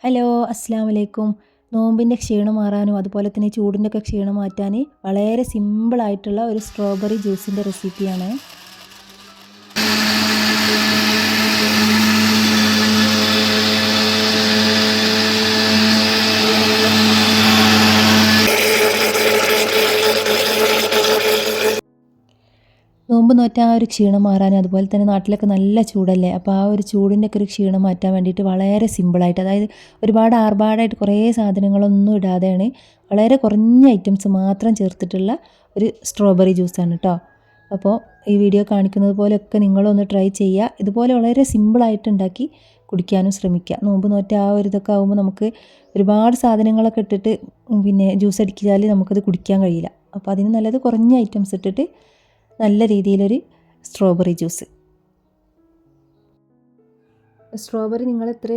Hello, അസ്സലാമു അലൈക്കും. നോമ്പിൻ്റെ ക്ഷീണം മാറാനും അതുപോലെ തന്നെ ചൂടിൻ്റെ ഒക്കെ ക്ഷീണം മാറ്റാൻ വളരെ സിമ്പിളായിട്ടുള്ള ഒരു സ്ട്രോബെറി ജ്യൂസിൻ്റെ റെസിപ്പിയാണ്. നോമ്പ് നോറ്റാൽ ആ ഒരു ക്ഷീണം മാറാനും അതുപോലെ തന്നെ നാട്ടിലൊക്കെ നല്ല ചൂടല്ലേ, അപ്പോൾ ആ ഒരു ചൂടിൻ്റെ ഒക്കെ ഒരു ക്ഷീണം മാറ്റാൻ വേണ്ടിയിട്ട് വളരെ സിമ്പിളായിട്ട്, അതായത് ഒരുപാട് ആർഭാടമായിട്ട് കുറേ സാധനങ്ങളൊന്നും ഇടാതെയാണ് വളരെ കുറഞ്ഞ ഐറ്റംസ് മാത്രം ചേർത്തിട്ടുള്ള ഒരു സ്ട്രോബെറി ജ്യൂസാണ് കേട്ടോ. അപ്പോൾ ഈ വീഡിയോ കാണിക്കുന്നത് പോലെയൊക്കെ നിങ്ങളൊന്ന് ട്രൈ ചെയ്യുക. ഇതുപോലെ വളരെ സിമ്പിളായിട്ട് ഉണ്ടാക്കി കുടിക്കാനും ശ്രമിക്കുക. നോമ്പ് നോറ്റ ആ ഒരു ഇതൊക്കെ ആകുമ്പോൾ നമുക്ക് ഒരുപാട് സാധനങ്ങളൊക്കെ ഇട്ടിട്ട് പിന്നെ ജ്യൂസ് അടിച്ചാൽ നമുക്കത് കുടിക്കാൻ കഴിയില്ല. അപ്പോൾ അതിന് നല്ലത് കുറഞ്ഞ ഐറ്റംസ് ഇട്ടിട്ട് നല്ല രീതിയിലൊരു സ്ട്രോബെറി ജ്യൂസ്. സ്ട്രോബെറി നിങ്ങൾ എത്ര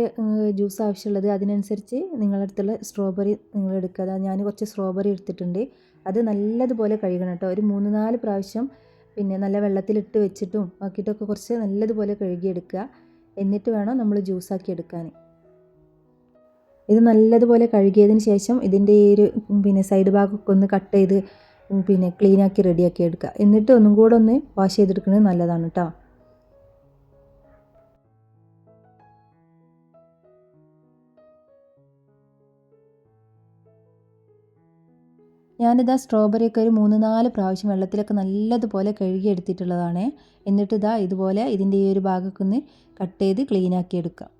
ജ്യൂസ് ആവശ്യമുള്ളത് അതിനനുസരിച്ച് നിങ്ങളുടെ അടുത്തുള്ള സ്ട്രോബെറി നിങ്ങൾ എടുക്കുക. ഞാൻ കുറച്ച് സ്ട്രോബെറി എടുത്തിട്ടുണ്ട്. അത് നല്ലതുപോലെ കഴുകണം കേട്ടോ. ഒരു 3-4 പ്രാവശ്യം പിന്നെ നല്ല വെള്ളത്തിലിട്ട് വെച്ചിട്ടും ആക്കിയിട്ടൊക്കെ കുറച്ച് നല്ലതുപോലെ കഴുകിയെടുക്കുക. എന്നിട്ട് വേണം നമ്മൾ ജ്യൂസാക്കി എടുക്കാൻ. ഇത് നല്ലതുപോലെ കഴുകിയതിന് ശേഷം ഇതിൻ്റെ ഈ ഒരു പിന്നെ സൈഡ് ഭാഗമൊക്കെ ഒന്ന് കട്ട് ചെയ്ത് പിന്നെ ക്ലീനാക്കി റെഡിയാക്കി എടുക്കുക. എന്നിട്ട് ഒന്നും കൂടെ ഒന്ന് വാഷ് ചെയ്തെടുക്കുന്നത് നല്ലതാണ് കേട്ടോ. ഞാനിതാ സ്ട്രോബെറിയൊക്കെ ഒരു 3-4 പ്രാവശ്യം വെള്ളത്തിലൊക്കെ നല്ലതുപോലെ കഴുകി എടുത്തിട്ടുള്ളതാണ്. എന്നിട്ട് ഇതാ ഇതുപോലെ ഇതിൻ്റെ ഈ ഒരു ഭാഗമൊക്കെ ഒന്ന് കട്ട് ചെയ്ത് ക്ലീനാക്കി എടുക്കുക.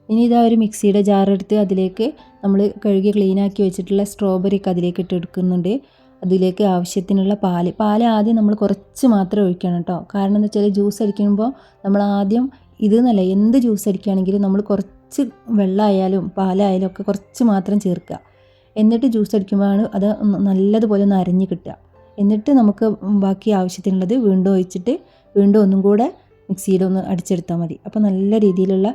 ഇനി ഇതാ ഒരു മിക്സിയുടെ ജാറെടുത്ത് അതിലേക്ക് നമ്മൾ കഴുകി ക്ലീനാക്കി വെച്ചിട്ടുള്ള സ്ട്രോബെറിയൊക്കെ അതിലേക്ക് ഇട്ടെടുക്കുന്നുണ്ട്. അതിലേക്ക് ആവശ്യത്തിനുള്ള പാൽ ആദ്യം നമ്മൾ കുറച്ച് മാത്രം ഒഴിക്കണം കേട്ടോ. കാരണം എന്താ വെച്ചാൽ ജ്യൂസ് അടിക്കുമ്പോൾ നമ്മൾ ആദ്യം ഇതെന്നല്ല എന്ത് ജ്യൂസ് അടിക്കുകയാണെങ്കിലും നമ്മൾ കുറച്ച് വെള്ളമായാലും പാലായാലും ഒക്കെ കുറച്ച് മാത്രം ചേർക്കുക. എന്നിട്ട് ജ്യൂസ് അടിക്കുമ്പോഴാണ് അത് നല്ലതുപോലെ ഒന്ന് അരഞ്ഞ് കിട്ടുക. എന്നിട്ട് നമുക്ക് ബാക്കി ആവശ്യത്തിനുള്ളത് വീണ്ടും ഒഴിച്ചിട്ട് വീണ്ടും ഒന്നും കൂടെ മിക്സിയിലൊന്ന് അടിച്ചെടുത്താൽ മതി. അപ്പോൾ നല്ല രീതിയിലുള്ള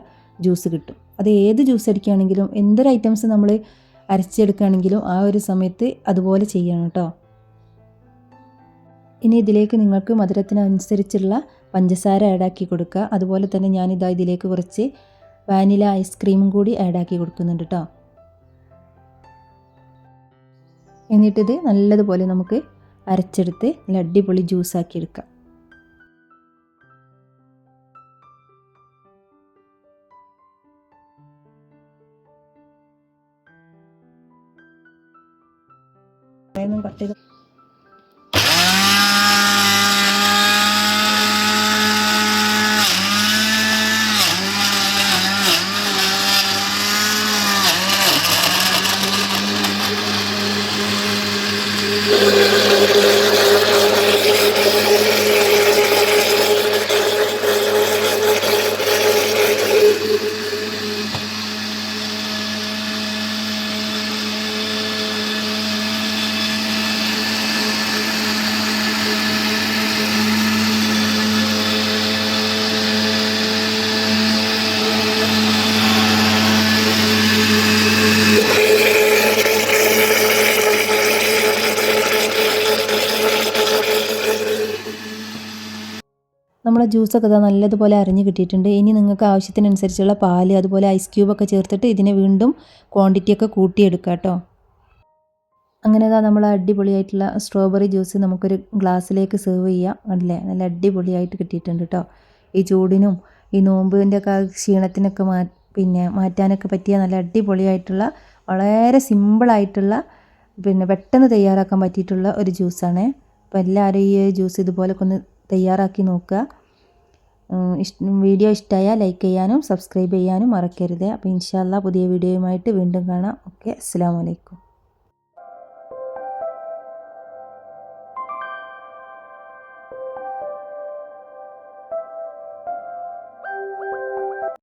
ജ്യൂസ് കിട്ടും. അത് ഏത് ജ്യൂസ് അടിക്കുകയാണെങ്കിലും എന്തൊരു ഐറ്റംസ് നമ്മൾ അരച്ചെടുക്കുകയാണെങ്കിലും ആ ഒരു സമയത്ത് അതുപോലെ ചെയ്യണം കേട്ടോ. ഇനി ഇതിലേക്ക് നിങ്ങൾക്ക് മധുരത്തിനനുസരിച്ചുള്ള പഞ്ചസാര ആഡാക്കി കൊടുക്കുക. അതുപോലെ തന്നെ ഞാനിതാ ഇതിലേക്ക് കുറച്ച് വാനില ഐസ്ക്രീമും കൂടി ആഡാക്കി കൊടുക്കുന്നുണ്ട് കേട്ടോ. എന്നിട്ടിത് നല്ലതുപോലെ നമുക്ക് അരച്ചെടുത്ത് നല്ല അടിപൊളി ജ്യൂസാക്കി എടുക്കാം. കട്ട് ചെയ്ത് നമ്മളെ ജ്യൂസൊക്കെ ഇതാ നല്ലതുപോലെ അരിഞ്ഞ് കിട്ടിയിട്ടുണ്ട്. ഇനി നിങ്ങൾക്ക് ആവശ്യത്തിനനുസരിച്ചുള്ള പാല് അതുപോലെ ഐസ് ക്യൂബൊക്കെ ചേർത്തിട്ട് ഇതിനെ വീണ്ടും ക്വാണ്ടിറ്റിയൊക്കെ കൂട്ടിയെടുക്കാം കേട്ടോ. അങ്ങനെ നമ്മൾ അടിപൊളിയായിട്ടുള്ള സ്ട്രോബെറി ജ്യൂസ് നമുക്കൊരു ഗ്ലാസ്സിലേക്ക് സെർവ് ചെയ്യാം. കണ്ടില്ലേ, നല്ല അടിപൊളിയായിട്ട് കിട്ടിയിട്ടുണ്ട് കേട്ടോ. ഈ ചൂടിനും ഈ നോമ്പിൻ്റെ ഒക്കെ ക്ഷീണത്തിനൊക്കെ മാറ്റാനൊക്കെ പറ്റിയ നല്ല അടിപൊളിയായിട്ടുള്ള വളരെ സിമ്പിളായിട്ടുള്ള പെട്ടെന്ന് തയ്യാറാക്കാൻ പറ്റിയിട്ടുള്ള ഒരു ജ്യൂസാണ്. അപ്പോൾ എല്ലാവരും ഈ ജ്യൂസ് ഇതുപോലൊക്കെ ഒന്ന് തയ്യാറാക്കി നോക്കുക. വീഡിയോ ഇഷ്ടമായാൽ ലൈക്ക് ചെയ്യാനും സബ്സ്ക്രൈബ് ചെയ്യാനും മറക്കരുത്. അപ്പോൾ ഇൻഷാ അല്ലാഹ് പുതിയ വീഡിയോയുമായിട്ട് വീണ്ടും കാണാം. ഓക്കെ, അസ്സലാമു അലൈക്കും.